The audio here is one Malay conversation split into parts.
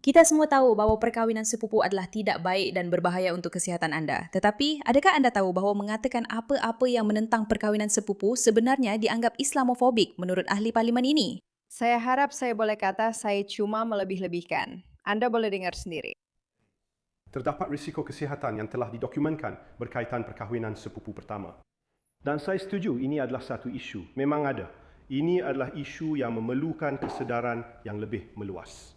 Kita semua tahu bahawa perkahwinan sepupu adalah tidak baik dan berbahaya untuk kesihatan anda. Tetapi, adakah anda tahu bahawa mengatakan apa-apa yang menentang perkahwinan sepupu sebenarnya dianggap Islamofobik menurut ahli parlimen ini? Saya harap saya boleh kata saya cuma melebih-lebihkan. Anda boleh dengar sendiri. Terdapat risiko kesihatan yang telah didokumentkan berkaitan perkahwinan sepupu pertama. Dan saya setuju ini adalah satu isu. Memang ada. Ini adalah isu yang memerlukan kesedaran yang lebih meluas.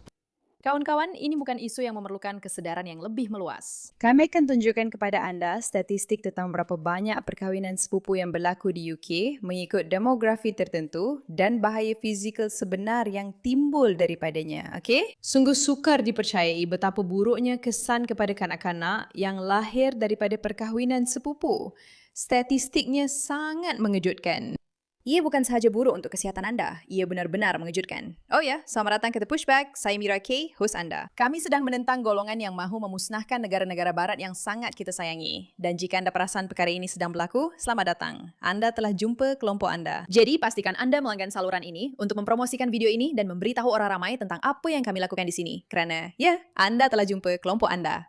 Kawan-kawan, ini bukan isu yang memerlukan kesedaran yang lebih meluas. Kami akan tunjukkan kepada anda statistik tentang berapa banyak perkahwinan sepupu yang berlaku di UK mengikut demografi tertentu dan bahaya fizikal sebenar yang timbul daripadanya. Okey? Sungguh sukar dipercayai betapa buruknya kesan kepada kanak-kanak yang lahir daripada perkahwinan sepupu. Statistiknya sangat mengejutkan. Ia bukan sahaja buruk untuk kesihatan anda, ia benar-benar mengejutkan. Oh ya, selamat datang ke The Pushback. Saya Mira K, host anda. Kami sedang menentang golongan yang mahu memusnahkan negara-negara barat yang sangat kita sayangi. Dan jika anda perasan perkara ini sedang berlaku, selamat datang. Anda telah jumpa kelompok anda. Jadi, pastikan anda melanggan saluran ini untuk mempromosikan video ini dan memberitahu orang ramai tentang apa yang kami lakukan di sini. Kerana, ya, anda telah jumpa kelompok anda.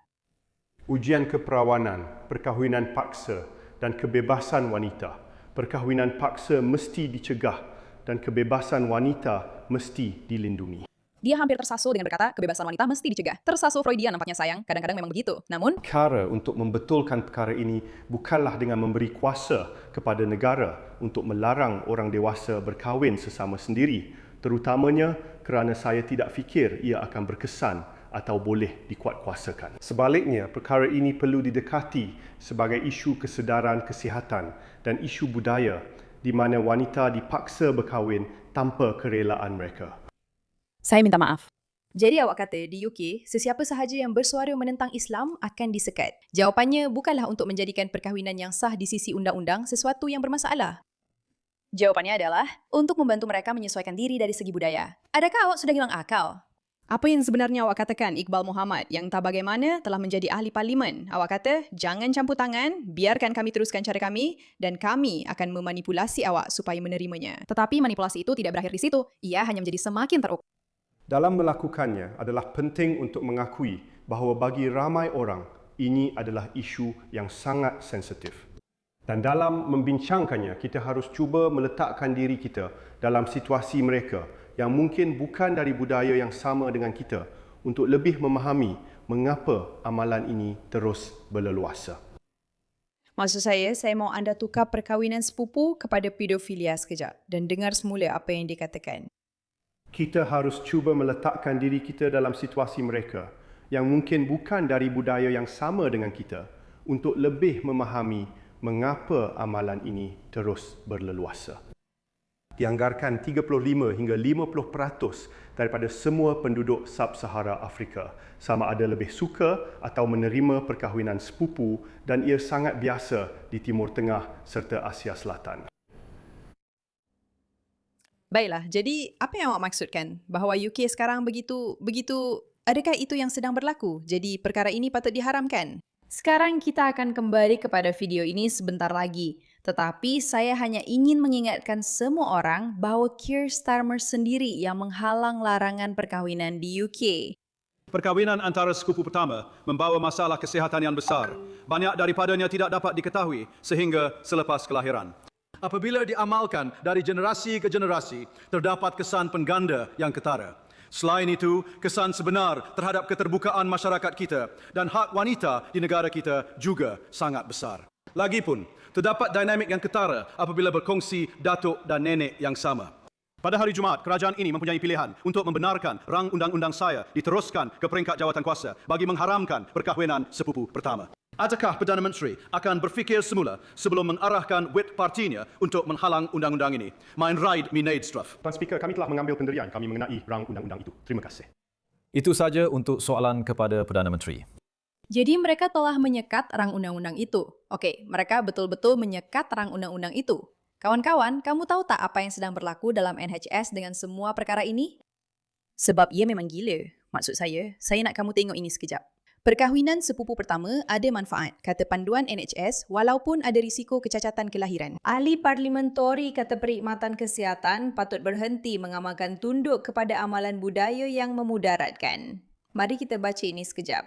Ujian keperawanan, perkahwinan paksa dan kebebasan wanita. Perkahwinan paksa mesti dicegah dan kebebasan wanita mesti dilindungi. Dia hampir tersasul dengan berkata, kebebasan wanita mesti dicegah. Tersasul Freudian nampaknya sayang, kadang-kadang memang begitu. Namun, Cara untuk membetulkan perkara ini bukanlah dengan memberi kuasa kepada negara untuk melarang orang dewasa berkahwin sesama sendiri, terutamanya kerana saya tidak fikir ia akan berkesan atau boleh dikuatkuasakan. Sebaliknya, perkara ini perlu didekati sebagai isu kesedaran kesihatan dan isu budaya di mana wanita dipaksa berkahwin tanpa kerelaan mereka. saya minta maaf. Jadi awak kata di UK, sesiapa sahaja yang bersuara menentang Islam akan disekat. Jawapannya bukanlah untuk menjadikan perkahwinan yang sah di sisi undang-undang sesuatu yang bermasalah. Jawapannya adalah untuk membantu mereka menyesuaikan diri dari segi budaya. Adakah awak sudah hilang akal? Apa yang sebenarnya awak katakan, Iqbal Muhammad, yang tak bagaimana telah menjadi ahli parlimen? Awak kata, jangan campur tangan, biarkan kami teruskan cara kami dan kami akan memanipulasi awak supaya menerimanya. Tetapi manipulasi itu tidak berakhir di situ. Ia hanya menjadi semakin teruk. Dalam melakukannya adalah penting untuk mengakui bahawa bagi ramai orang, ini adalah isu yang sangat sensitif. Dan dalam membincangkannya, kita harus cuba meletakkan diri kita dalam situasi mereka yang mungkin bukan dari budaya yang sama dengan kita untuk lebih memahami mengapa amalan ini terus berleluasa. Maksud saya mau anda tukar perkahwinan sepupu kepada pedofilia sekejap dan dengar semula apa yang dikatakan. Kita harus cuba meletakkan diri kita dalam situasi mereka yang mungkin bukan dari budaya yang sama dengan kita untuk lebih memahami mengapa amalan ini terus berleluasa. Dianggarkan 35 hingga 50% daripada semua penduduk Sub-Sahara Afrika sama ada lebih suka atau menerima perkahwinan sepupu dan ia sangat biasa di Timur Tengah serta Asia Selatan. Baiklah, jadi apa yang awak maksudkan? Bahawa UK sekarang begitu, adakah itu yang sedang berlaku? Jadi perkara ini patut diharamkan? Sekarang kita akan kembali kepada video ini sebentar lagi. Tetapi saya hanya ingin mengingatkan semua orang bahawa Keir Starmer sendiri yang menghalang larangan perkahwinan di UK. Perkahwinan antara sepupu pertama membawa masalah kesihatan yang besar. Banyak daripadanya tidak dapat diketahui sehingga selepas kelahiran. Apabila diamalkan dari generasi ke generasi, terdapat kesan pengganda yang ketara. Selain itu, kesan sebenar terhadap keterbukaan masyarakat kita dan hak wanita di negara kita juga sangat besar. Lagipun, terdapat dinamik yang ketara apabila berkongsi datuk dan nenek yang sama. Pada hari Jumaat, kerajaan ini mempunyai pilihan untuk membenarkan rang undang-undang saya diteruskan ke peringkat jawatankuasa bagi mengharamkan perkahwinan sepupu pertama. Adakah Perdana Menteri akan berfikir semula sebelum mengarahkan whip partinya untuk menghalang undang-undang ini? Mein Raid Minadstraf. Tuan Speaker, kami telah mengambil pendirian kami mengenai rang undang-undang itu. Terima kasih. Itu saja untuk soalan kepada Perdana Menteri. Jadi mereka telah menyekat rang undang-undang itu. Okey, mereka betul-betul menyekat rang undang-undang itu. Kawan-kawan, kamu tahu tak apa yang sedang berlaku dalam NHS dengan semua perkara ini? Sebab ia memang gila. Maksud saya nak kamu tengok ini sekejap. Perkahwinan sepupu pertama ada manfaat, kata panduan NHS, walaupun ada risiko kecacatan kelahiran. Ahli Parlimen Tory kata perkhidmatan kesihatan patut berhenti mengamalkan tunduk kepada amalan budaya yang memudaratkan. Mari kita baca ini sekejap.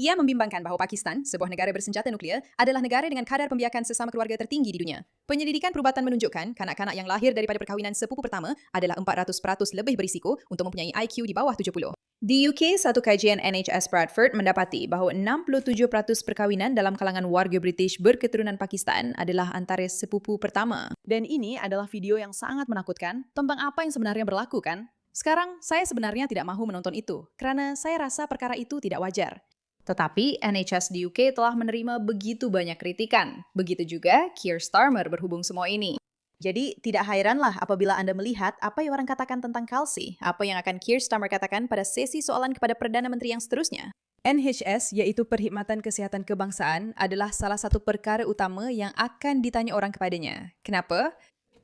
Ia membimbangkan bahawa Pakistan, sebuah negara bersenjata nuklear, adalah negara dengan kadar pembiakan sesama keluarga tertinggi di dunia. Penyelidikan perubatan menunjukkan kanak-kanak yang lahir daripada perkahwinan sepupu pertama adalah 400% lebih berisiko untuk mempunyai IQ di bawah 70. Di UK, satu kajian NHS Bradford mendapati bahawa 67% perkahwinan dalam kalangan warga British berketurunan Pakistan adalah antara sepupu pertama. Dan ini adalah video yang sangat menakutkan tentang apa yang sebenarnya berlaku kan? Sekarang, saya sebenarnya tidak mahu menonton itu kerana saya rasa perkara itu tidak wajar. Tetapi NHS di UK telah menerima begitu banyak kritikan. Begitu juga Keir Starmer berhubung semua ini. Jadi, tidak hairanlah apabila Anda melihat apa yang orang katakan tentang Kelsey, apa yang akan Keir Starmer katakan pada sesi soalan kepada Perdana Menteri yang seterusnya. NHS, iaitu Perkhidmatan Kesihatan Kebangsaan, adalah salah satu perkara utama yang akan ditanya orang kepadanya. Kenapa?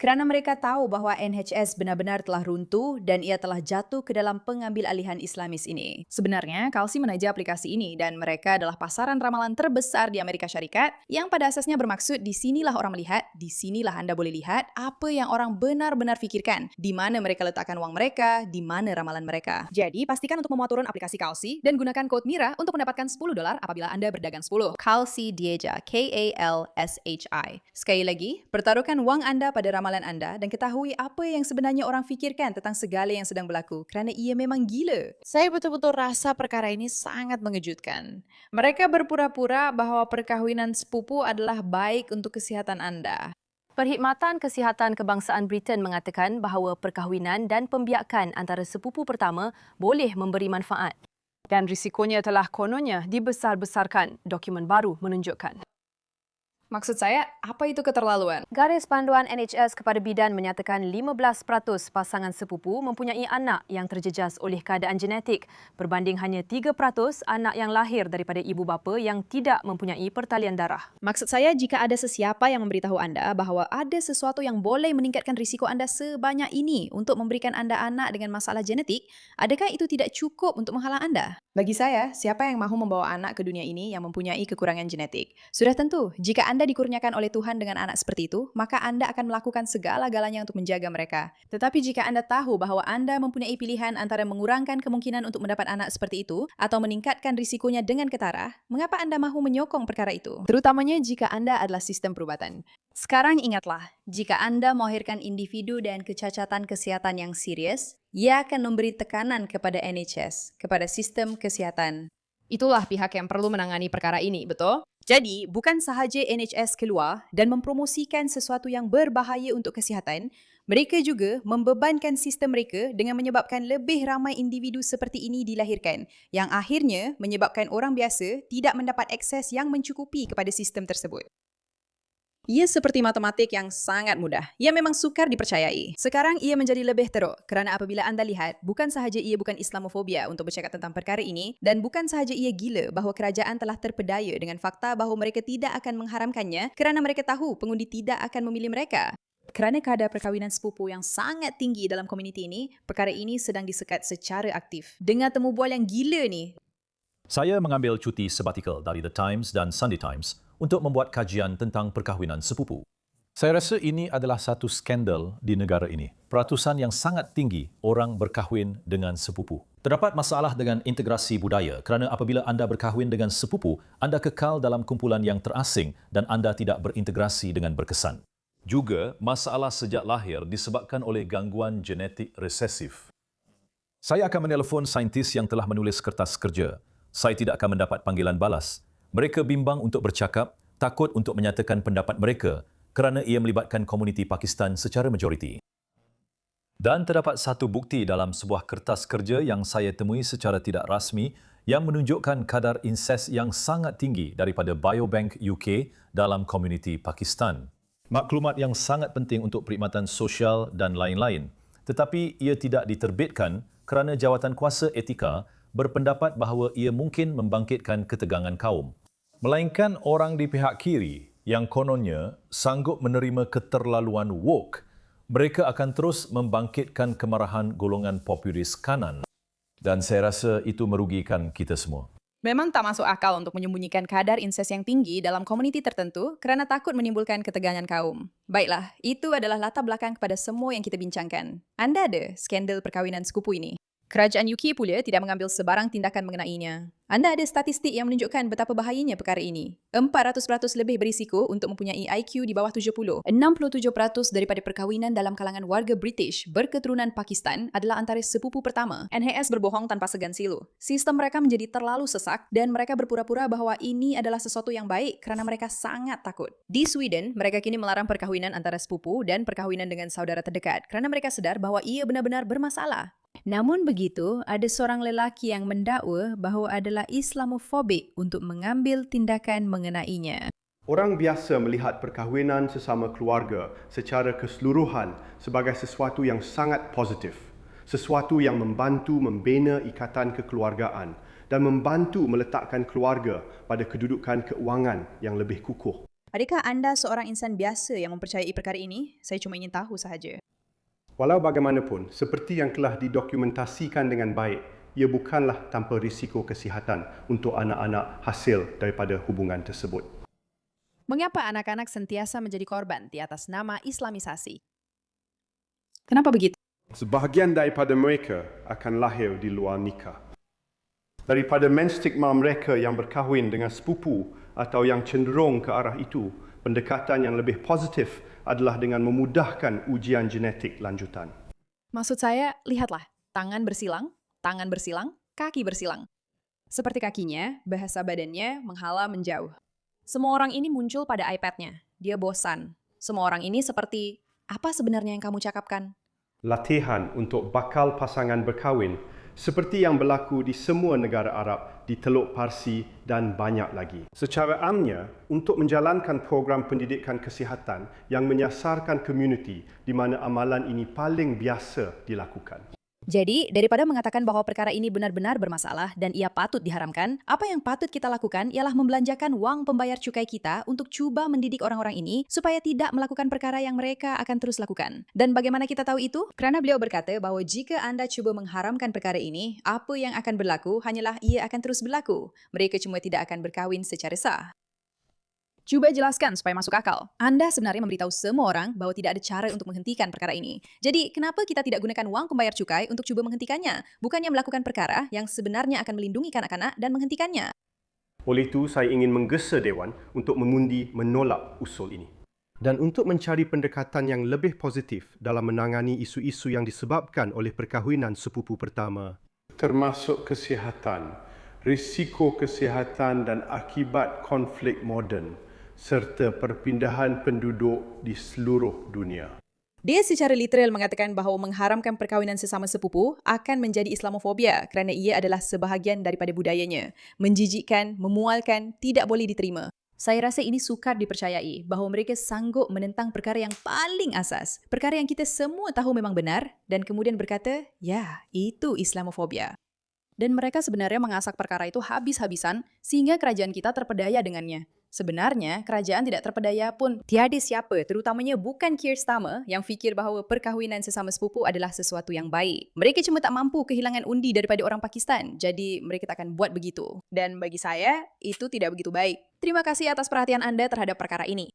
Kerana mereka tahu bahawa NHS benar-benar telah runtuh dan ia telah jatuh ke dalam pengambil alihan Islamis ini. Sebenarnya, Kelsey menaja aplikasi ini dan mereka adalah pasaran ramalan terbesar di Amerika Syarikat yang pada asasnya bermaksud di sinilah orang melihat, di sinilah anda boleh lihat apa yang orang benar-benar fikirkan, di mana mereka letakkan wang mereka, di mana ramalan mereka. Jadi, pastikan untuk memuat turun aplikasi Kelsey dan gunakan kod Mira untuk mendapatkan $10 apabila anda berdagang 10. Kelsey Dieja, K-A-L-S-H-I. Sekali lagi, pertaruhkan wang anda pada ramalan anda dan ketahui apa yang sebenarnya orang fikirkan tentang segala yang sedang berlaku kerana ia memang gila. Saya betul-betul rasa perkara ini sangat mengejutkan. Mereka berpura-pura bahawa perkahwinan sepupu adalah baik untuk kesihatan anda. Perkhidmatan Kesihatan Kebangsaan Britain mengatakan bahawa perkahwinan dan pembiakan antara sepupu pertama boleh memberi manfaat. Dan risikonya telah kononnya dibesar-besarkan, dokumen baru menunjukkan. Maksud saya, apa itu keterlaluan? Garis panduan NHS kepada bidan menyatakan 15% pasangan sepupu mempunyai anak yang terjejas oleh keadaan genetik berbanding hanya 3% anak yang lahir daripada ibu bapa yang tidak mempunyai pertalian darah. Maksud saya, jika ada sesiapa yang memberitahu anda bahawa ada sesuatu yang boleh meningkatkan risiko anda sebanyak ini untuk memberikan anda anak dengan masalah genetik, adakah itu tidak cukup untuk menghalang anda? Bagi saya, siapa yang mahu membawa anak ke dunia ini yang mempunyai kekurangan genetik? Sudah tentu, jika anda dikurniakan oleh Tuhan dengan anak seperti itu, maka anda akan melakukan segala-galanya untuk menjaga mereka. Tetapi jika anda tahu bahawa anda mempunyai pilihan antara mengurangkan kemungkinan untuk mendapat anak seperti itu atau meningkatkan risikonya dengan ketara, mengapa anda mahu menyokong perkara itu? Terutamanya jika anda adalah sistem perubatan. Sekarang ingatlah, jika anda melahirkan individu dengan kecacatan kesihatan yang serius, ia akan memberi tekanan kepada NHS, kepada sistem kesihatan. Itulah pihak yang perlu menangani perkara ini, betul? Jadi, bukan sahaja NHS keluar dan mempromosikan sesuatu yang berbahaya untuk kesihatan, mereka juga membebankan sistem mereka dengan menyebabkan lebih ramai individu seperti ini dilahirkan, yang akhirnya menyebabkan orang biasa tidak mendapat akses yang mencukupi kepada sistem tersebut. Ia seperti matematik yang sangat mudah. Ia memang sukar dipercayai. Sekarang ia menjadi lebih teruk kerana apabila anda lihat, bukan sahaja ia bukan Islamofobia untuk bercakap tentang perkara ini dan bukan sahaja ia gila bahawa kerajaan telah terpedaya dengan fakta bahawa mereka tidak akan mengharamkannya kerana mereka tahu pengundi tidak akan memilih mereka. Kerana kadar perkahwinan sepupu yang sangat tinggi dalam komuniti ini, perkara ini sedang disekat secara aktif. Dengar temu bual yang gila ni. Saya mengambil cuti sabbatical dari The Times dan Sunday Times untuk membuat kajian tentang perkahwinan sepupu. Saya rasa ini adalah satu skandal di negara ini. Peratusan yang sangat tinggi orang berkahwin dengan sepupu. Terdapat masalah dengan integrasi budaya kerana apabila anda berkahwin dengan sepupu, anda kekal dalam kumpulan yang terasing dan anda tidak berintegrasi dengan berkesan. Juga, masalah sejak lahir disebabkan oleh gangguan genetik resesif. Saya akan menelefon saintis yang telah menulis kertas kerja. Saya tidak akan mendapat panggilan balas. Mereka bimbang untuk bercakap, takut untuk menyatakan pendapat mereka kerana ia melibatkan komuniti Pakistan secara majoriti. Dan terdapat satu bukti dalam sebuah kertas kerja yang saya temui secara tidak rasmi yang menunjukkan kadar inses yang sangat tinggi daripada Biobank UK dalam komuniti Pakistan. Maklumat yang sangat penting untuk perkhidmatan sosial dan lain-lain. Tetapi ia tidak diterbitkan kerana jawatan kuasa etika berpendapat bahawa ia mungkin membangkitkan ketegangan kaum. Melainkan orang di pihak kiri yang kononnya sanggup menerima keterlaluan woke, mereka akan terus membangkitkan kemarahan golongan populis kanan. Dan saya rasa itu merugikan kita semua. Memang tak masuk akal untuk menyembunyikan kadar inses yang tinggi dalam komuniti tertentu kerana takut menimbulkan ketegangan kaum. Baiklah, itu adalah latar belakang kepada semua yang kita bincangkan. Anda ada skandal perkahwinan sepupu ini. Kerajaan UK pula tidak mengambil sebarang tindakan mengenainya. Anda ada statistik yang menunjukkan betapa bahayanya perkara ini. 400% lebih berisiko untuk mempunyai IQ di bawah 70. 67% daripada perkahwinan dalam kalangan warga British berketurunan Pakistan adalah antara sepupu pertama. NHS berbohong tanpa segan silu. Sistem mereka menjadi terlalu sesak dan mereka berpura-pura bahawa ini adalah sesuatu yang baik kerana mereka sangat takut. Di Sweden, mereka kini melarang perkahwinan antara sepupu dan perkahwinan dengan saudara terdekat kerana mereka sedar bahawa ia benar-benar bermasalah. Namun begitu, ada seorang lelaki yang mendakwa bahawa adalah Islamofobik untuk mengambil tindakan mengenainya. Orang biasa melihat perkahwinan sesama keluarga secara keseluruhan sebagai sesuatu yang sangat positif. Sesuatu yang membantu membina ikatan kekeluargaan dan membantu meletakkan keluarga pada kedudukan keuangan yang lebih kukuh. Adakah anda seorang insan biasa yang mempercayai perkara ini? Saya cuma ingin tahu sahaja. Walau bagaimanapun, seperti yang telah didokumentasikan dengan baik, ia bukanlah tanpa risiko kesihatan untuk anak-anak hasil daripada hubungan tersebut. Mengapa anak-anak sentiasa menjadi korban di atas nama Islamisasi? Kenapa begitu? Sebahagian daripada mereka akan lahir di luar nikah. Daripada menstigma mereka yang berkahwin dengan sepupu atau yang cenderung ke arah itu, pendekatan yang lebih positif adalah dengan memudahkan ujian genetik lanjutan. Maksud saya, lihatlah, tangan bersilang, kaki bersilang. Seperti kakinya, bahasa badannya menghala menjauh. Semua orang ini muncul pada iPad-nya. Dia bosan. Semua orang ini seperti, apa sebenarnya yang kamu cakapkan? Latihan untuk bakal pasangan berkahwin seperti yang berlaku di semua negara Arab, di Teluk Parsi dan banyak lagi. Secara amnya, untuk menjalankan program pendidikan kesihatan yang menyasarkan komuniti di mana amalan ini paling biasa dilakukan. Jadi, daripada mengatakan bahawa perkara ini benar-benar bermasalah dan ia patut diharamkan, apa yang patut kita lakukan ialah membelanjakan wang pembayar cukai kita untuk cuba mendidik orang-orang ini supaya tidak melakukan perkara yang mereka akan terus lakukan. Dan bagaimana kita tahu itu? Kerana beliau berkata bahawa jika anda cuba mengharamkan perkara ini, apa yang akan berlaku hanyalah ia akan terus berlaku. Mereka cuma tidak akan berkahwin secara sah. Cuba jelaskan supaya masuk akal. Anda sebenarnya memberitahu semua orang bahawa tidak ada cara untuk menghentikan perkara ini. Jadi, kenapa kita tidak gunakan wang pembayar cukai untuk cuba menghentikannya? Bukannya melakukan perkara yang sebenarnya akan melindungi kanak-kanak dan menghentikannya. Oleh itu, saya ingin menggesa Dewan untuk mengundi menolak usul ini. Dan untuk mencari pendekatan yang lebih positif dalam menangani isu-isu yang disebabkan oleh perkahwinan sepupu pertama, termasuk kesihatan, risiko kesihatan dan akibat konflik moden, serta perpindahan penduduk di seluruh dunia. Dia secara literal mengatakan bahawa mengharamkan perkahwinan sesama sepupu akan menjadi Islamofobia kerana ia adalah sebahagian daripada budayanya. Menjijikkan, memualkan, tidak boleh diterima. Saya rasa ini sukar dipercayai bahawa mereka sanggup menentang perkara yang paling asas. Perkara yang kita semua tahu memang benar dan kemudian berkata, ya, itu Islamofobia. Dan mereka sebenarnya mengasak perkara itu habis-habisan sehingga kerajaan kita terpedaya dengannya. Sebenarnya, kerajaan tidak terpedaya pun. Tiada siapa, terutamanya bukan Keir Starmer, yang fikir bahawa perkahwinan sesama sepupu adalah sesuatu yang baik. Mereka cuma tak mampu kehilangan undi daripada orang Pakistan, jadi mereka tak akan buat begitu. Dan bagi saya, itu tidak begitu baik. Terima kasih atas perhatian anda terhadap perkara ini.